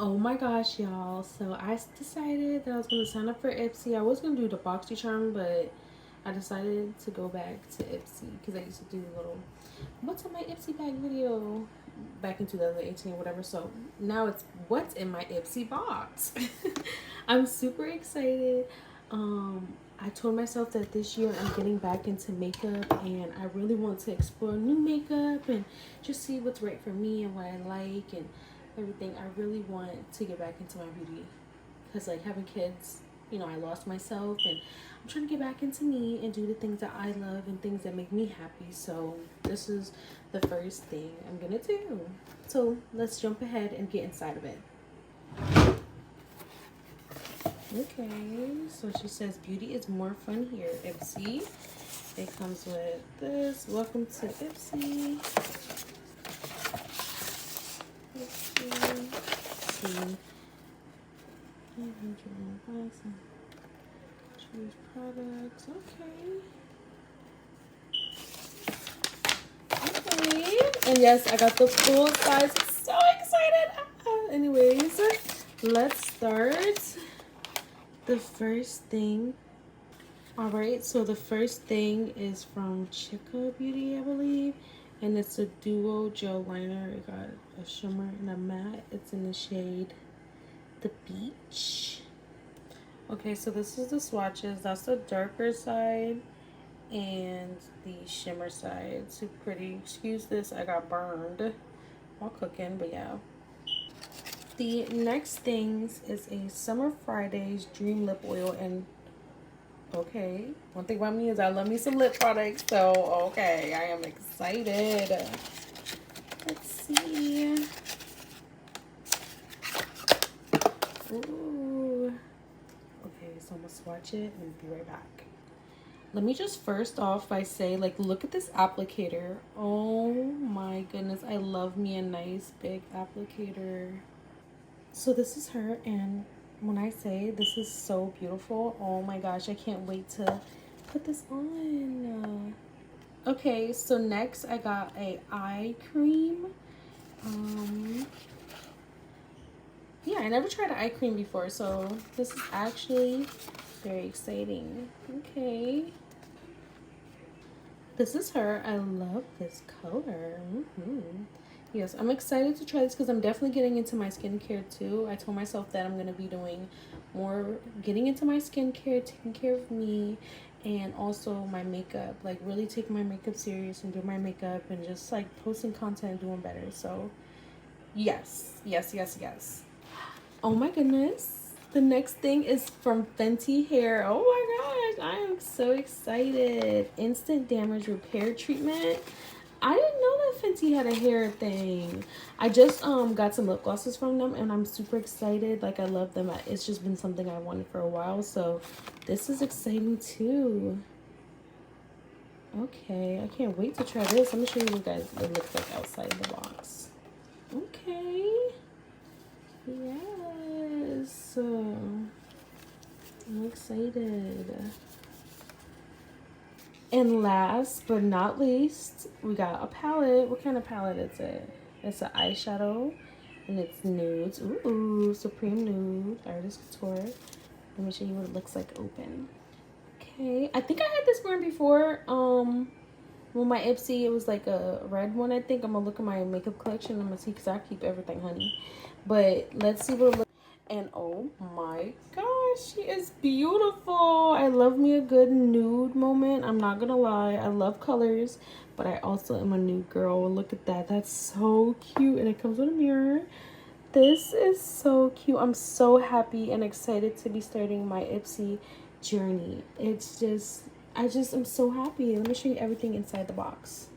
Oh my gosh, y'all. So I decided that I was going to sign up for Ipsy. I was going to do the Boxy Charm, but I decided to go back to Ipsy because I used to do the little what's in my Ipsy bag video back in 2018 or whatever. So now it's what's in my Ipsy box. I'm super excited. I told myself that this year I'm getting back into makeup and I really want to explore new makeup and just see what's right for me and what I like and everything. I really want to get back into my beauty because, like, having kids, I lost myself and I'm trying to get back into me and do the things that I love and things that make me happy. So, this is the first thing I'm gonna do. So, let's jump ahead and get inside of it. Okay, so she says beauty is more fun here, Ipsy. It comes with this. Welcome to Ipsy. Ipsy. Choose products. Okay. And yes, I got the full size. So excited. Anyways, let's start. The first thing. Alright, so the first thing is from Chica Beauty, I believe. And it's a duo gel liner. It got a shimmer and a matte. It's in the shade The Beach. Okay, so this is the swatches. That's the darker side and the shimmer side. Super pretty. Excuse this, I got burned while cooking, but yeah. The next things is a Summer Fridays Dream Lip Oil. And okay, one thing about me is I love me some lip products, so okay, I am excited. Let's see. Ooh. Okay, so I'm gonna swatch it and be right back. Let me just first off by say, like, look at this applicator. Oh my goodness, I love me a nice big applicator. So this is her, and when I say this is so beautiful, oh my gosh, I can't wait to put this on. Okay, so next I got a eye cream. Yeah, I never tried an eye cream before, so this is actually very exciting. Okay. This is her. I love this color. Yes, I'm excited to try this because I'm definitely getting into my skincare too. I told myself that I'm going to be doing more, getting into my skincare, taking care of me, and also my makeup. Like, really taking my makeup serious and doing my makeup and just, like, posting content and doing better. So, yes, yes, yes, yes. Oh my goodness. The next thing is from Fenty Hair. Oh my gosh, I am so excited. Instant damage repair treatment. I didn't know that Fenty had a hair thing. I just got some lip glosses from them and I'm super excited. Like, I love them. It's just been something I wanted for a while, so this is exciting too. Okay, I can't wait to try this. Let me show you guys what it looks like outside the box. Okay. Yes. I'm excited. And last but not least, we got a palette. What kind of palette is it? It's an eyeshadow and it's nudes. Ooh, Supreme Nude, Artist Couture. Let me show you what it looks like open. Okay, I think I had this brand before. Well, my Ipsy, it was like a red one, I think. I'm gonna look at my makeup collection. I'm gonna see because I keep everything, honey. But let's see what it looks. And oh my gosh, she is beautiful. I love me a good nude moment. I'm not gonna lie, I love colors, but I also am a nude girl. Look at that. That's so cute. And it comes with a mirror. This is so cute. I'm so happy and excited to be starting my Ipsy journey. It's just, I'm so happy. Let me show you everything inside the box.